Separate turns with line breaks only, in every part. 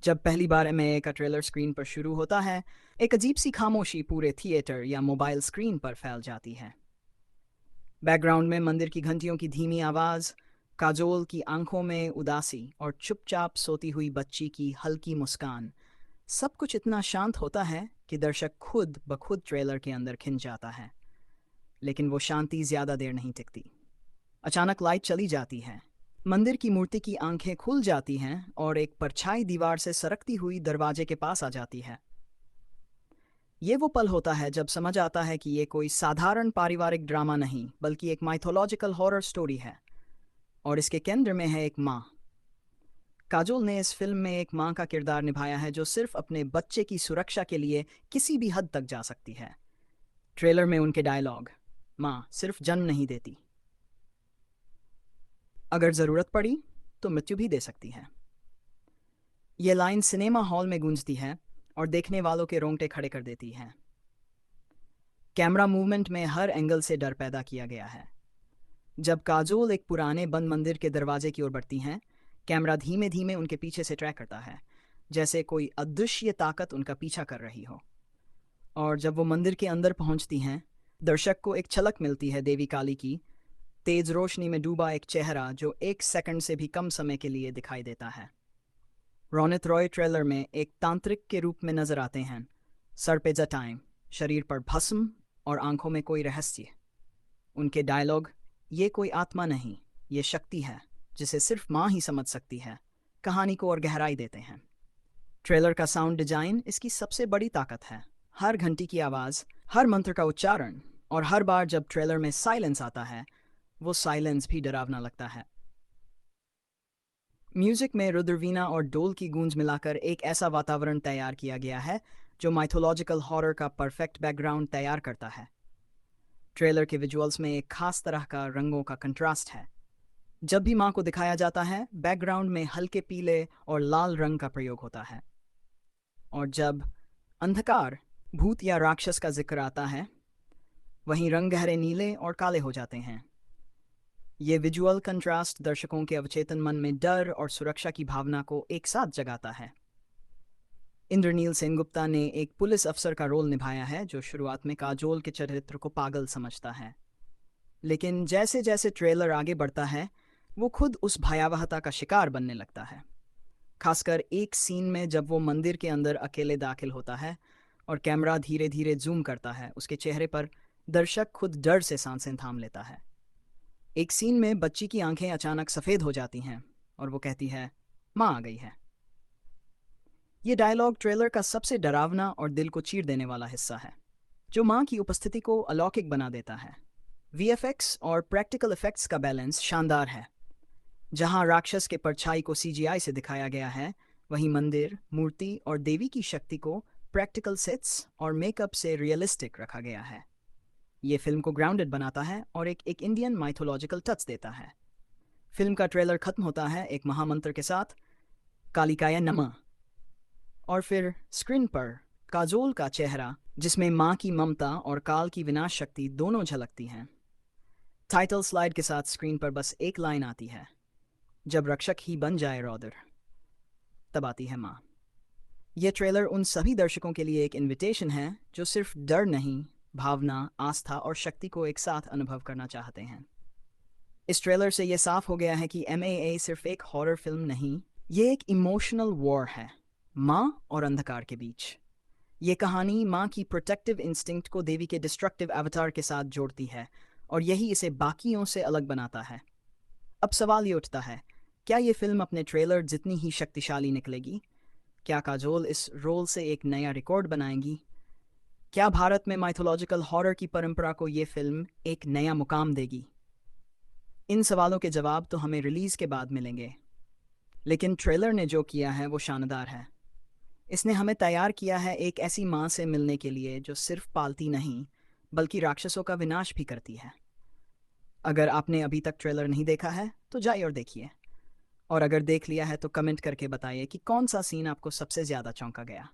जब पहली बार एमएए का ट्रेलर स्क्रीन पर शुरू होता है, एक अजीब सी खामोशी पूरे थिएटर या मोबाइल स्क्रीन पर फैल जाती है। बैकग्राउंड में मंदिर की घंटियों की धीमी आवाज़, काजोल की आंखों में उदासी और चुपचाप सोती हुई बच्ची की हल्की मुस्कान, सब कुछ इतना शांत होता है कि दर्शक खुद ब खुद ट्रेलर के अंदर खिंच जाता है। लेकिन वो शांति ज़्यादा देर नहीं टिकती। अचानक लाइट चली जाती है। मंदिर की मूर्ति की आंखें खुल जाती हैं और एक परछाई दीवार से सरकती हुई दरवाजे के पास आ जाती है। ये वो पल होता है जब समझ आता है कि ये कोई साधारण पारिवारिक ड्रामा नहीं, बल्कि एक माइथोलॉजिकल हॉरर स्टोरी है। और इसके केंद्र में है एक माँ। काजोल ने इस फिल्म में एक माँ का किरदार निभाया है जो सिर्फ अपने बच्चे की सुरक्षा के लिए किसी भी हद तक जा सकती है। ट्रेलर में उनके डायलॉग, माँ सिर्फ जन्म नहीं देती, अगर ज़रूरत पड़ी तो मृत्यु भी दे सकती है। ये लाइन सिनेमा हॉल में गूंजती है और देखने वालों के रोंगटे खड़े कर देती है। कैमरा मूवमेंट में हर एंगल से डर पैदा किया गया है। जब काजोल एक पुराने बंद मंदिर के दरवाजे की ओर बढ़ती हैं, कैमरा धीमे धीमे उनके पीछे से ट्रैक करता है, जैसे कोई अदृश्य ताकत उनका पीछा कर रही हो। और जब वो मंदिर के अंदर पहुंचती हैं, दर्शक को एक झलक मिलती है देवी काली की, तेज रोशनी में डूबा एक चेहरा जो एक सेकंड से भी कम समय के लिए दिखाई देता है। रोनित रॉय ट्रेलर में एक तांत्रिक के रूप में नजर आते हैं। सर पे जटाएं, शरीर पर भस्म और आंखों में कोई रहस्य। उनके डायलॉग, ये कोई आत्मा नहीं, ये शक्ति है जिसे सिर्फ माँ ही समझ सकती है, कहानी को और गहराई देते हैं। ट्रेलर का साउंड डिजाइन इसकी सबसे बड़ी ताकत है। हर घंटी की आवाज़, हर मंत्र का उच्चारण, और हर बार जब ट्रेलर में साइलेंस आता है, वो साइलेंस भी डरावना लगता है। म्यूजिक में रुद्रवीणा और डोल की गूंज मिलाकर एक ऐसा वातावरण तैयार किया गया है जो माइथोलॉजिकल हॉरर का परफेक्ट बैकग्राउंड तैयार करता है। ट्रेलर के विजुअल्स में एक खास तरह का रंगों का कंट्रास्ट है। जब भी माँ को दिखाया जाता है, बैकग्राउंड में हल्के पीले और लाल रंग का प्रयोग होता है। और जब अंधकार, भूत या राक्षस का जिक्र आता है, वहीं रंग गहरे नीले और काले हो जाते हैं। ये विजुअल कंट्रास्ट दर्शकों के अवचेतन मन में डर और सुरक्षा की भावना को एक साथ जगाता है। इंद्रनील सेनगुप्ता ने एक पुलिस अफसर का रोल निभाया है जो शुरुआत में काजोल के चरित्र को पागल समझता है, लेकिन जैसे जैसे ट्रेलर आगे बढ़ता है, वो खुद उस भयावहता का शिकार बनने लगता है। खासकर एक सीन में जब वो मंदिर के अंदर अकेले दाखिल होता है और कैमरा धीरे धीरे जूम करता है, उसके चेहरे पर दर्शक खुद डर से सांसें थाम लेता है। एक सीन में बच्ची की आंखें अचानक सफ़ेद हो जाती हैं और वो कहती है, माँ आ गई है। ये डायलॉग ट्रेलर का सबसे डरावना और दिल को चीर देने वाला हिस्सा है, जो माँ की उपस्थिति को अलौकिक बना देता है। वीएफएक्स और प्रैक्टिकल इफेक्ट्स का बैलेंस शानदार है। जहाँ राक्षस के परछाई को सीजीआई से दिखाया गया है, वहीं मंदिर, मूर्ति और देवी की शक्ति को प्रैक्टिकल सेट्स और मेकअप से रियलिस्टिक रखा गया है। ये फिल्म को ग्राउंडेड बनाता है और एक इंडियन माइथोलॉजिकल टच देता है। फिल्म का ट्रेलर खत्म होता है एक महामंत्र के साथ, कालिकाय नमः, और फिर स्क्रीन पर काजोल का चेहरा, जिसमें माँ की ममता और काल की विनाश शक्ति दोनों झलकती हैं। टाइटल स्लाइड के साथ स्क्रीन पर बस एक लाइन आती है, जब रक्षक ही बन जाए रौदर, तब आती है माँ। यह ट्रेलर उन सभी दर्शकों के लिए एक इनविटेशन है जो सिर्फ डर नहीं, भावना, आस्था और शक्ति को एक साथ अनुभव करना चाहते हैं। इस ट्रेलर से यह साफ हो गया है कि एमएए सिर्फ एक हॉरर फिल्म नहीं, ये एक इमोशनल वॉर है, माँ और अंधकार के बीच। ये कहानी माँ की प्रोटेक्टिव इंस्टिंक्ट को देवी के डिस्ट्रक्टिव अवतार के साथ जोड़ती है, और यही इसे बाकियों से अलग बनाता है। अब सवाल ये उठता है, क्या ये फिल्म अपने ट्रेलर जितनी ही शक्तिशाली निकलेगी? क्या काजोल इस रोल से एक नया रिकॉर्ड बनाएंगी? क्या भारत में माइथोलॉजिकल हॉरर की परंपरा को ये फिल्म एक नया मुकाम देगी? इन सवालों के जवाब तो हमें रिलीज के बाद मिलेंगे, लेकिन ट्रेलर ने जो किया है वो शानदार है। इसने हमें तैयार किया है एक ऐसी माँ से मिलने के लिए जो सिर्फ पालती नहीं, बल्कि राक्षसों का विनाश भी करती है। अगर आपने अभी तक ट्रेलर नहीं देखा है तो जाइए और देखिए, और अगर देख लिया है तो कमेंट करके बताइए कि कौन सा सीन आपको सबसे ज़्यादा चौंका गया।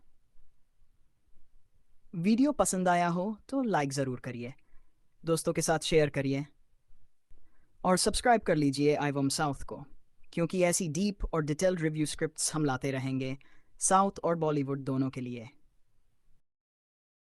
वीडियो पसंद आया हो तो लाइक ज़रूर करिए, दोस्तों के साथ शेयर करिए, और सब्सक्राइब कर लीजिए आईवम साउथ को, क्योंकि ऐसी डीप और डिटेल्ड रिव्यू स्क्रिप्ट्स हम लाते रहेंगे साउथ और बॉलीवुड दोनों के लिए।